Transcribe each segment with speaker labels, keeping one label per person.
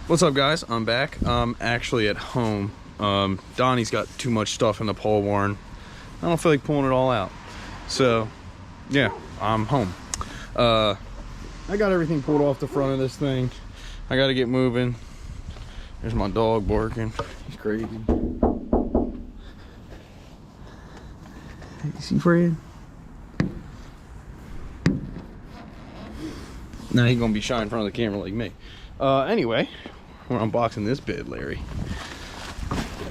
Speaker 1: What's up, guys? I'm back. I'm actually at home. Donnie's got too much stuff in the pole barn. I don't feel like pulling it all out. So, yeah, I'm home. I got everything pulled off the front of this thing. I got to get moving. There's my dog barking. He's crazy. You see Fred? Now he's gonna be shy in front of the camera like me. Anyway, we're unboxing this bed, Larry.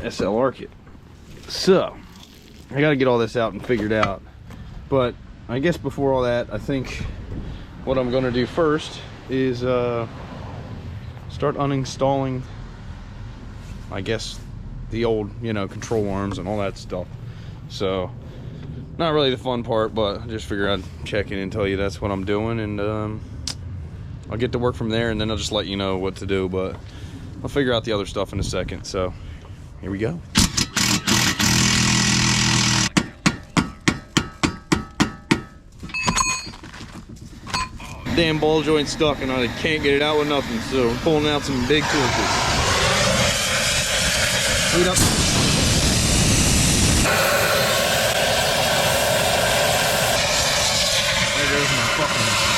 Speaker 1: SLR kit. So, I gotta get all this out and figured out. But I guess before all that, I think what I'm gonna do first is start uninstalling, I guess, the old, control arms and all that stuff. So, not really the fun part, but I just figured I'd check in and tell you that's what I'm doing, and I'll get to work from there, and then I'll just let you know what to do, but I'll figure out the other stuff in a second. So here we go. Damn ball joint stuck and I can't get it out with nothing, so I'm pulling out some big torches. Wait up. There goes my fucking...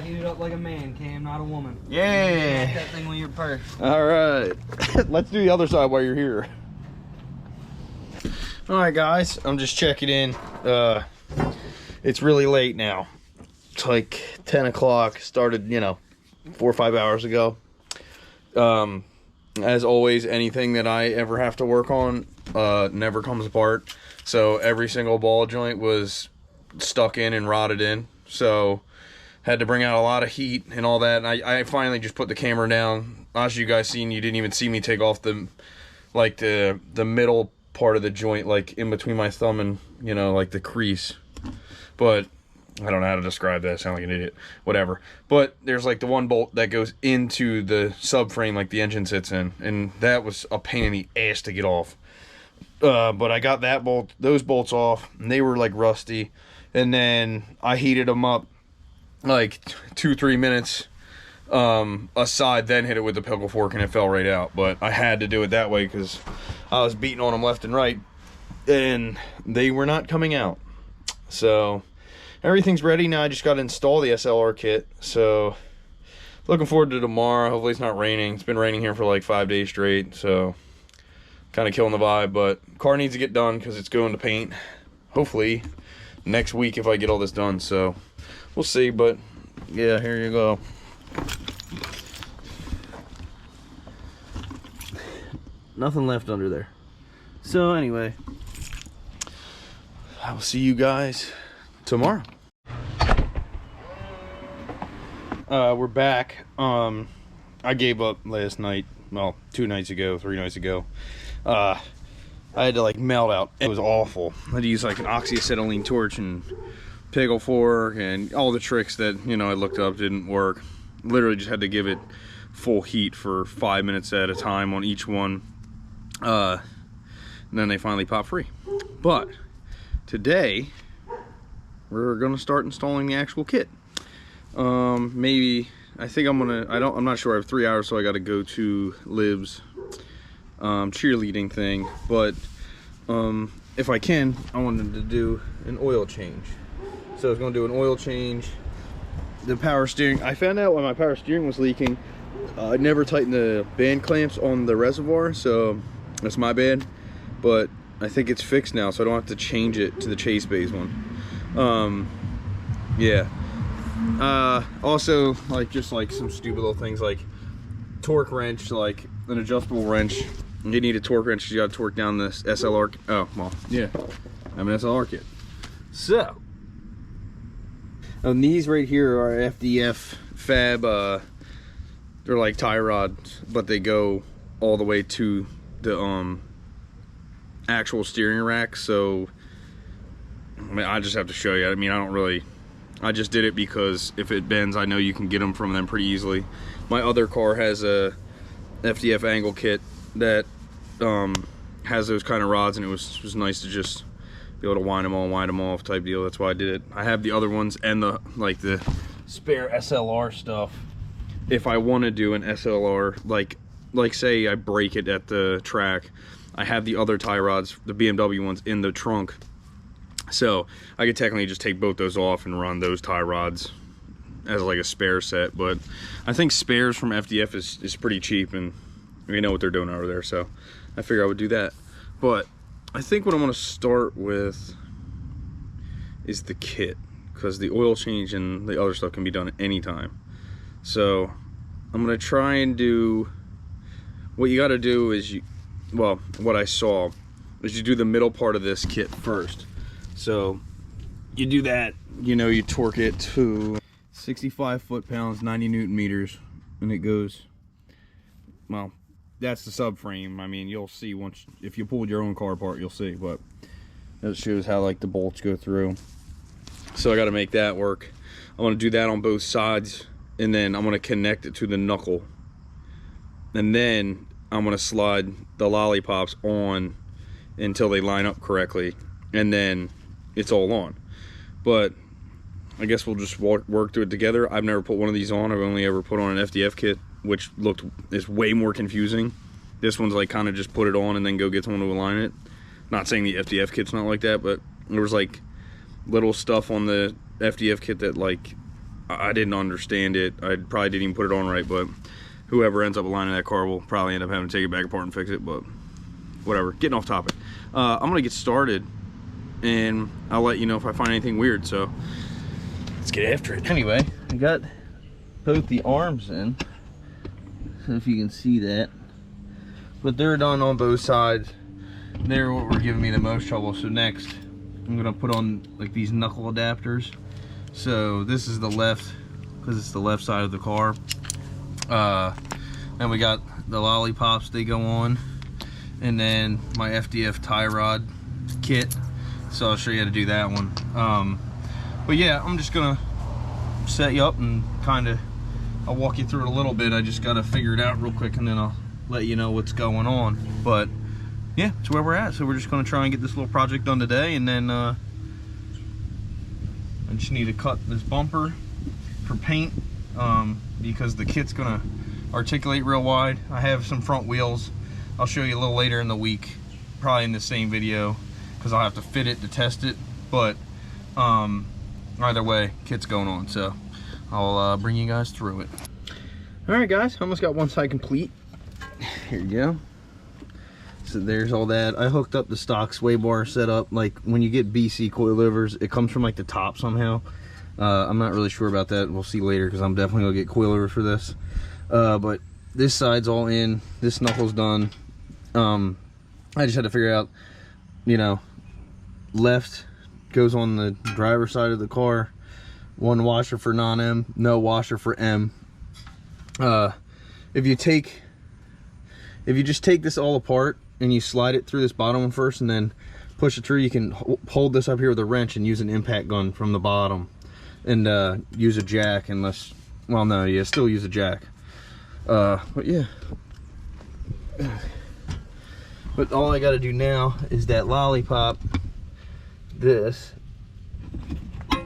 Speaker 2: Heat it up like a man, Cam, not a woman.
Speaker 1: Yeah.
Speaker 2: That thing with your purse.
Speaker 1: All right. Let's do the other side while you're here. All right, guys. I'm just checking in. It's really late now. It's like 10 o'clock. Started, 4 or 5 hours ago. As always, anything that I ever have to work on never comes apart. So every single ball joint was stuck in and rotted in. So had to bring out a lot of heat and all that, and I finally just put the camera down. As you guys seen, you didn't even see me take off the middle part of the joint, like in between my thumb and like the crease. But I don't know how to describe that. I sound like an idiot. Whatever. But there's like the one bolt that goes into the subframe, like the engine sits in, and that was a pain in the ass to get off. But I got those bolts off, and they were like rusty, and then I heated them up like 2-3 minutes aside, then hit it with the pickle fork and it fell right out. But I had to do it that way because I was beating on them left and right and they were not coming out. So everything's ready now. I just got to install the SLR kit, so looking forward to tomorrow. Hopefully it's not raining. It's been raining here for like 5 days straight, so kind of killing the vibe. But car needs to get done because it's going to paint hopefully next week if I get all this done. So we'll see, but yeah, here you go. Nothing left under there. So anyway, I will see you guys tomorrow. We're back. I gave up last night. Well, 3 nights ago. I had to like melt out. It was awful. I had to use like an oxyacetylene torch and pickle fork and all the tricks that I looked up didn't work. Literally just had to give it full heat for 5 minutes at a time on each one, and then they finally pop free. But today we're gonna start installing the actual kit. Maybe I think I'm not sure. I have 3 hours, so I got to go to Liv's cheerleading thing. But if I can, I wanted to do an oil change. So I was going to do an oil change. The power steering, I found out when my power steering was leaking, I never tightened the band clamps on the reservoir, so that's my bad. But I think it's fixed now, so I don't have to change it to the Chase Bays one. Yeah. Also, just some stupid little things like torque wrench, like an adjustable wrench. You need a torque wrench because you got to torque down this SLR. Oh, well, yeah. I have an SLR kit. So, and these right here are FDF Fab. They're like tie rods, but they go all the way to the actual steering rack. So I mean, I just have to show you. I mean, I just did it because if it bends, I know you can get them from them pretty easily. My other car has a FDF angle kit that has those kind of rods, and it was nice to just be able to wind them off type deal. That's why I did it. I have the other ones and the spare SLR stuff. If I want to do an SLR, like say I break it at the track, I have the other tie rods, the BMW ones, in the trunk. So I could technically just take both those off and run those tie rods as like a spare set. But I think spares from FDF is pretty cheap, and we know what they're doing over there, so I figure I would do that. But I think what I'm going to start with is the kit, because the oil change and the other stuff can be done at any time. So I'm going to try and do, what you got to do is, what I saw is you do the middle part of this kit first. So you do that, you torque it to 65 foot-pounds, 90 Newton meters, and it goes, well, that's the subframe. I mean, you'll see once, if you pulled your own car apart, you'll see, but it shows how like the bolts go through. So I got to make that work. I want to do that on both sides, and then I'm going to connect it to the knuckle, and then I'm going to slide the lollipops on until they line up correctly, and then it's all on. But I guess we'll just work through it together. I've never put one of these on. I've only ever put on an FDF kit, which is way more confusing. This one's like kind of just put it on and then go get someone to align it. Not saying the FDF kit's not like that, but there was like little stuff on the FDF kit that like I didn't understand it. I probably didn't even put it on right, but whoever ends up aligning that car will probably end up having to take it back apart and fix it, but whatever. Getting off topic. I'm gonna get started, and I'll let you know if I find anything weird, so let's get after it. Anyway, I got both the arms in, so if you can see that, but they're done on both sides. They're what were giving me the most trouble. So next I'm gonna put on like these knuckle adapters. So this is the left, because it's the left side of the car. Then we got the lollipops, they go on, and then my FDF tie rod kit. So I'll show you how to do that one. But yeah, I'm just gonna set you up and I'll walk you through it a little bit. I just gotta figure it out real quick, and then I'll let you know what's going on. But yeah, that's where we're at. So we're just gonna try and get this little project done today, and then I just need to cut this bumper for paint, because the kit's gonna articulate real wide. I have some front wheels. I'll show you a little later in the week, probably in the same video, because I'll have to fit it to test it. But either way, kit's going on, so I'll bring you guys through it. All right, guys, almost got one side complete. Here you go. So there's all that. I hooked up the stock sway bar setup. Like when you get BC coilovers, it comes from like the top somehow. I'm not really sure about that. We'll see later, because I'm definitely gonna get coilover for this. But this side's all in. This knuckle's done. I just had to figure out, left goes on the driver's side of the car. One washer for non-M, no washer for M. If you just take this all apart and you slide it through this bottom one first and then push it through, you can hold this up here with a wrench and use an impact gun from the bottom, and use a jack, unless, well, no, yeah, still use a jack. But yeah, but all I got to do now is that lollipop, this,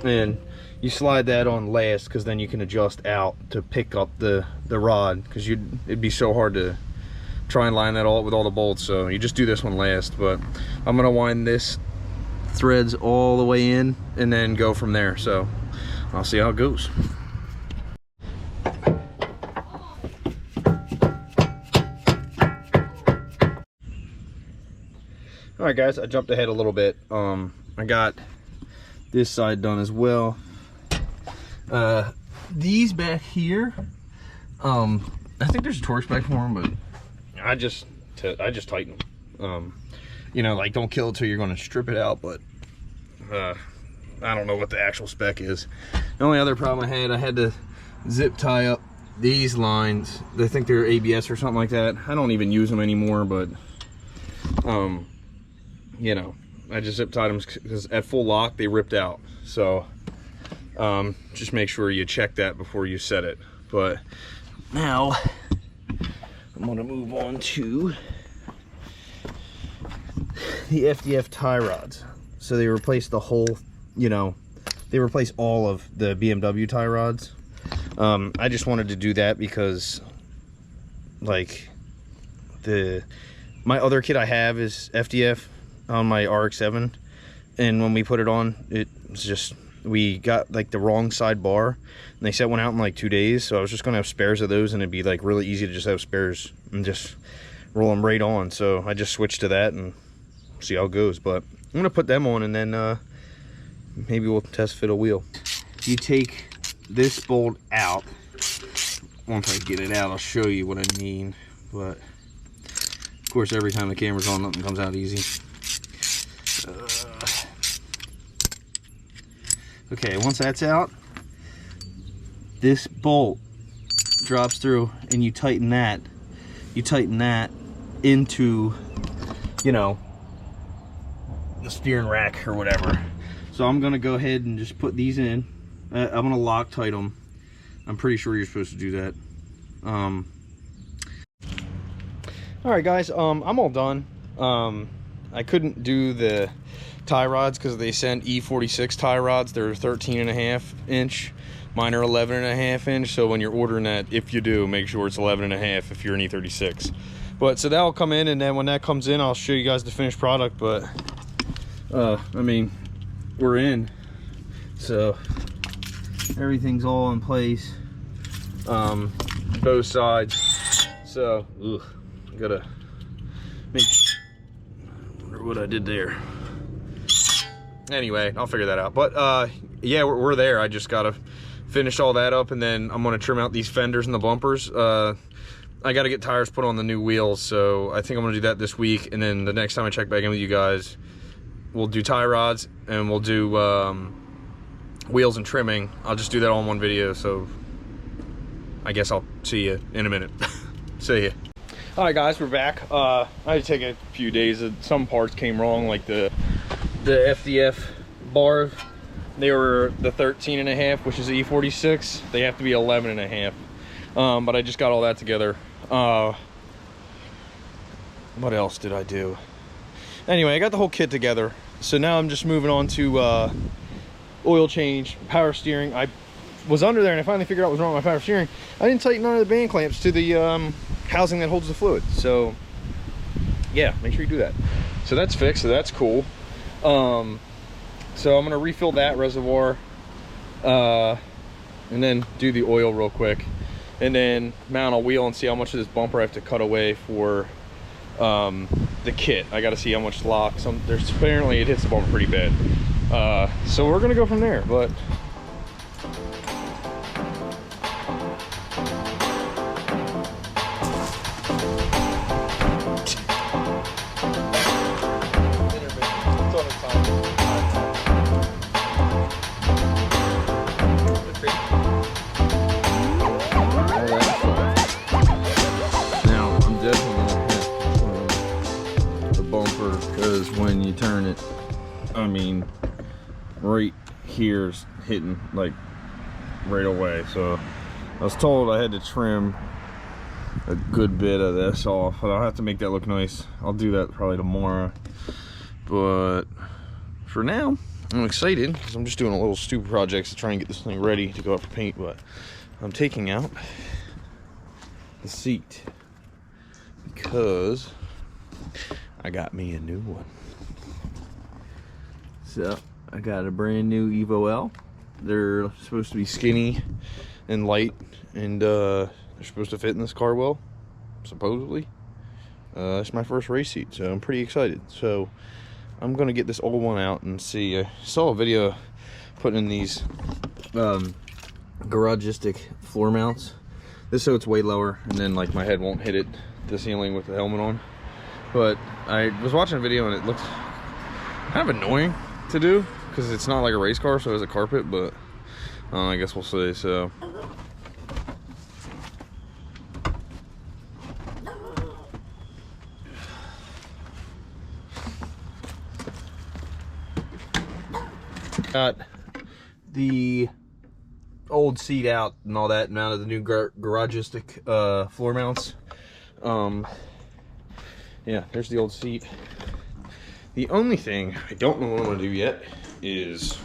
Speaker 1: and you slide that on last, because then you can adjust out to pick up the rod, because it'd be so hard to try and line that all up with all the bolts. So you just do this one last. But I'm gonna wind this threads all the way in and then go from there. So I'll see how it goes. All right, guys, I jumped ahead a little bit. I got this side done as well. These back here, I think there's a Torx back for them, but I just tighten them. Like, don't kill it till you're going to strip it out, but I don't know what the actual spec is. The only other problem I had to zip tie up these lines. I think they're ABS or something like that. I don't even use them anymore, but I just zip tied them because at full lock they ripped out. So just make sure you check that before you set it. But now I'm gonna move on to the FDF tie rods. So they replaced the whole, you know, they replaced all of the BMW tie rods. I just wanted to do that because, like, my other kit I have is FDF on my RX-7, and when we put it on, it's just, we got like the wrong side bar, and they set one out in like 2 days, so I was just gonna have spares of those, and it'd be like really easy to just have spares and just roll them right on. So I just switched to that and see how it goes. But I'm gonna put them on, and then maybe we'll test fit a wheel. You take this bolt out. Once I get it out, I'll show you what I mean. But of course, every time the camera's on, nothing comes out easy. Okay, once that's out, this bolt drops through, and you tighten that. You tighten that into, you know, the steering rack or whatever. So I'm gonna go ahead and just put these in. I'm gonna Loctite them. I'm pretty sure you're supposed to do that. All right, guys. I'm all done. I couldn't do the tie rods because they sent E36 tie rods. They're 13.5 inch. Mine are 11.5 inch. So when you're ordering that, if you do, make sure it's 11.5 if you're an E36. But so that'll come in, and then when that comes in, I'll show you guys the finished product. But I mean, we're in. So everything's all in place. Both sides. So I gotta make. I wonder what I did there. Anyway, I'll figure that out. But yeah, we're there. I just gotta finish all that up, and then I'm gonna trim out these fenders and the bumpers. I gotta get tires put on the new wheels, so I think I'm gonna do that this week. And then the next time I check back in with you guys, we'll do tie rods and we'll do wheels and trimming. I'll just do that all in one video. So I guess I'll see you in a minute. See ya. All right, guys, we're back. I had to take a few days. Some parts came wrong, like the FDF bar. They were the 13.5, which is E46. They have to be 11.5. But I just got all that together. What else did I do? Anyway, I got the whole kit together. So now I'm just moving on to oil change, power steering. I was under there and I finally figured out what was wrong with my power steering. I didn't tighten none of the band clamps to the housing that holds the fluid. So yeah, make sure you do that. So that's fixed, so that's cool. So I'm gonna refill that reservoir and then do the oil real quick, and then mount a wheel and see how much of this bumper I have to cut away for the kit. I gotta see how much lock. There's apparently it hits the bumper pretty bad. So we're gonna go from there. But when you turn it, I mean, right here's hitting like right away. So I was told I had to trim a good bit of this off, but I'll have to make that look nice. I'll do that probably tomorrow. But for now, I'm excited because I'm just doing a little stupid projects to try and get this thing ready to go up for paint. But I'm taking out the seat because I got me a new one. So I got a brand new Evo L. They're supposed to be skinny and light, and they're supposed to fit in this car well, supposedly. It's my first race seat, so I'm pretty excited. So I'm gonna get this old one out and see. I saw a video putting in these garagistic floor mounts. This so it's way lower, and then like my head won't hit the ceiling with the helmet on. But I was watching a video and it looked kind of annoying to do because it's not like a race car, so it has a carpet. But I guess we'll see. So Got the old seat out and all that, mounted the new Garagistic floor mounts. Yeah, there's the old seat. The only thing I don't know what I'm gonna do yet is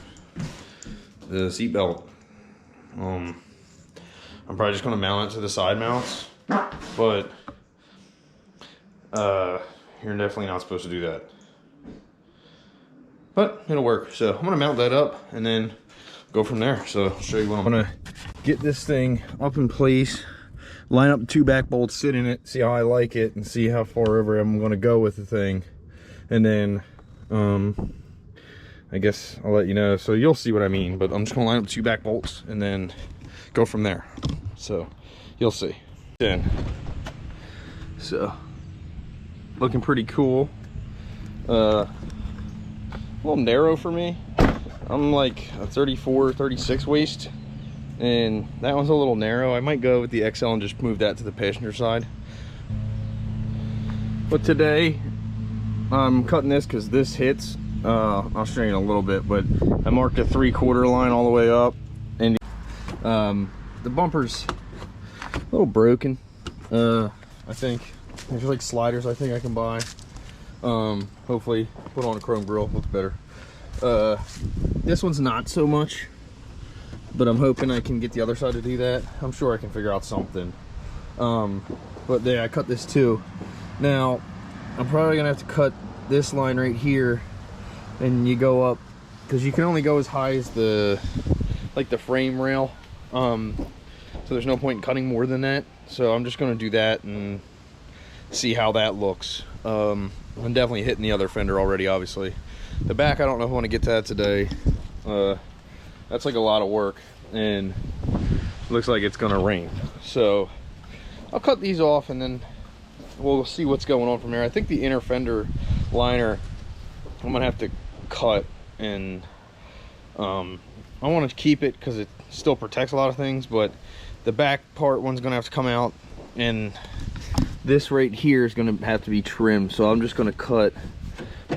Speaker 1: the seat belt. I'm probably just gonna mount it to the side mounts, but you're definitely not supposed to do that. But it'll work. So I'm gonna mount that up and then go from there. So I'll show you what I'm gonna get this thing up in place, line up the 2 back bolts, sit in it, see how I like it, and see how far over I'm gonna go with the thing. And then I guess I'll let you know. So you'll see what I mean, but I'm just gonna line up 2 back bolts and then go from there. So you'll see. So looking pretty cool. A little narrow for me. I'm like a 34, 36 waist, and that one's a little narrow. I might go with the XL and just move that to the passenger side. But today I'm cutting this because this hits. I'll show you in a little bit, but I marked a 3/4 line all the way up, and the bumper's a little broken. I think there's like sliders I think I can buy. Hopefully put on a chrome grille, looks better. This one's not so much, but I'm hoping I can get the other side to do that. I'm sure I can figure out something. But yeah, I cut this too. Now I'm probably gonna have to cut this line right here, and you go up, because you can only go as high as the frame rail. So there's no point in cutting more than that. So I'm just gonna do that and see how that looks. I'm definitely hitting the other fender already, obviously. The back, I don't know if I want to get to that today. That's like a lot of work, and it looks like it's gonna rain. So I'll cut these off and then we'll see what's going on from here. I think the inner fender liner I'm gonna have to cut, and I want to keep it because it still protects a lot of things, but the back part one's gonna have to come out, and this right here is gonna have to be trimmed. So I'm just gonna cut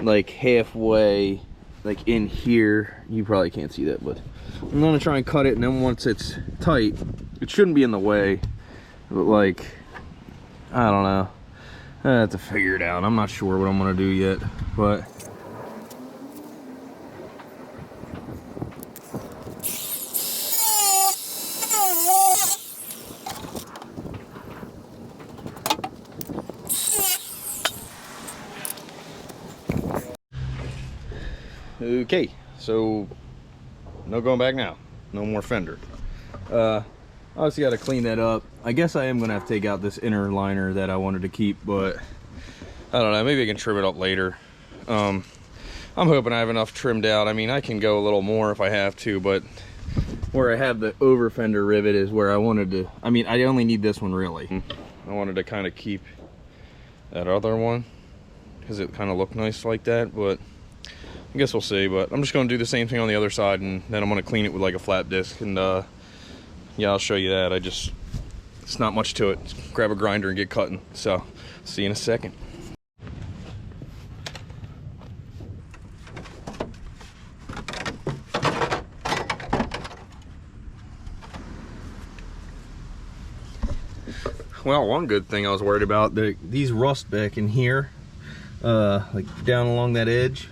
Speaker 1: like halfway, like in here. You probably can't see that, but I'm gonna try and cut it, and then once it's tight, it shouldn't be in the way, but like, I don't know, I have to figure it out. I'm not sure what I'm gonna do yet, but okay, so no going back now. No more fender. Obviously got to clean that up. I guess I am gonna have to take out this inner liner that I wanted to keep, but I don't know, maybe I can trim it up later. I'm hoping I have enough trimmed out. I mean, I can go a little more if I have to, but where I have the over fender rivet is where I wanted to, I mean, I only need this one really. I wanted to kind of keep that other one because it kind of looked nice like that, but I guess we'll see. But I'm just going to do the same thing on the other side, and then I'm going to clean it with like a flat disc, and yeah, I'll show you that. It's not much to it. Just grab a grinder and get cutting. So see you in a second. Well, one good thing I was worried about, these rust back in here, like down along that edge.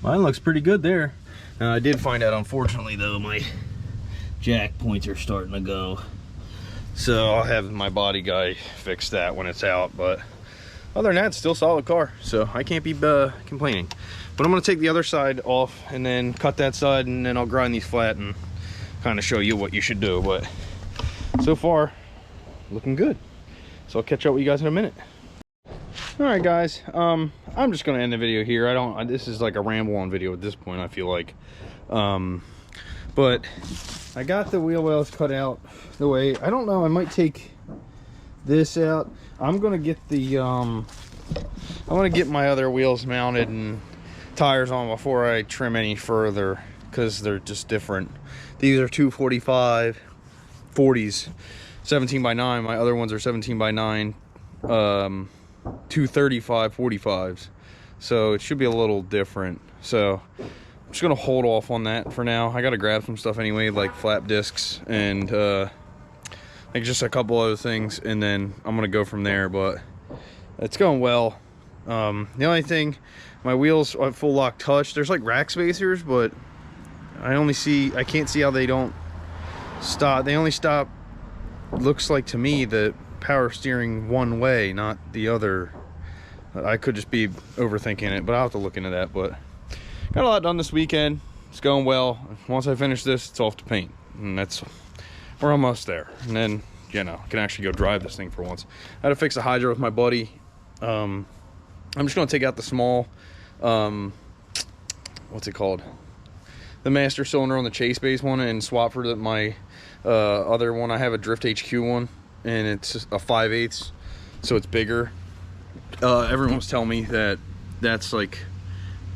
Speaker 1: Mine looks pretty good there. Now I did find out, unfortunately though, my jack points are starting to go. So I'll have my body guy fix that when it's out. But other than that, it's still a solid car. So I can't be complaining. But I'm gonna take the other side off and then cut that side, and then I'll grind these flat and kind of show you what you should do. But so far, looking good. So I'll catch up with you guys in a minute. All right, guys, I'm just gonna end the video here. This is like a ramble on video at this point, I feel like. But I got the wheel wells cut out the way, I don't know, I might take this out. I'm gonna get the I want to get my other wheels mounted and tires on before I trim any further, because they're just different. These are 245 40s, 17 by 9. My other ones are 17 by 9 235 45s, so it should be a little different. So just gonna hold off on that for now. I gotta grab some stuff anyway, like flap discs and like just a couple other things, and then I'm gonna go from there. But it's going well. The only thing, my wheels are full lock touch. There's like rack spacers, but I can't see how they don't stop. They only stop, looks like to me, the power steering one way, not the other. I could just be overthinking it, but I'll have to look into that. But got a lot done this weekend. It's going well. Once I finish this, it's off to paint, and we're almost there. And then, you know, I can actually go drive this thing for once. I had to fix a hydro with my buddy. I'm just gonna take out the small, what's it called? The master cylinder on the chase base one, and swap for my other one. I have a Drift HQ one, and it's a 5/8, so it's bigger. Everyone was telling me that that's like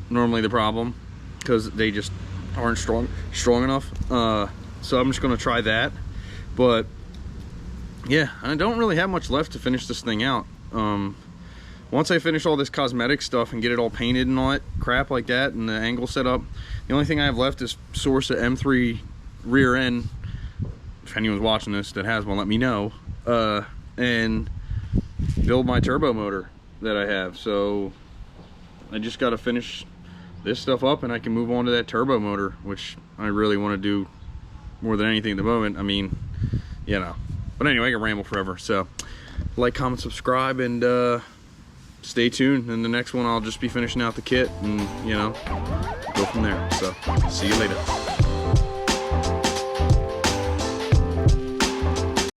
Speaker 1: normally the problem, because they just aren't strong enough. So I'm just gonna try that. But yeah, I don't really have much left to finish this thing out. Once I finish all this cosmetic stuff and get it all painted and all that crap like that, and the angle set up, the only thing I have left is source a M3 rear end. If anyone's watching this that has one, let me know. And build my turbo motor that I have. So I just got to finish this stuff up, and I can move on to that turbo motor, which I really want to do more than anything at the moment. I mean, you know. But anyway, I can ramble forever. So like, comment, subscribe, and stay tuned. In the next one, I'll just be finishing out the kit and, you know, go from there. So see you later.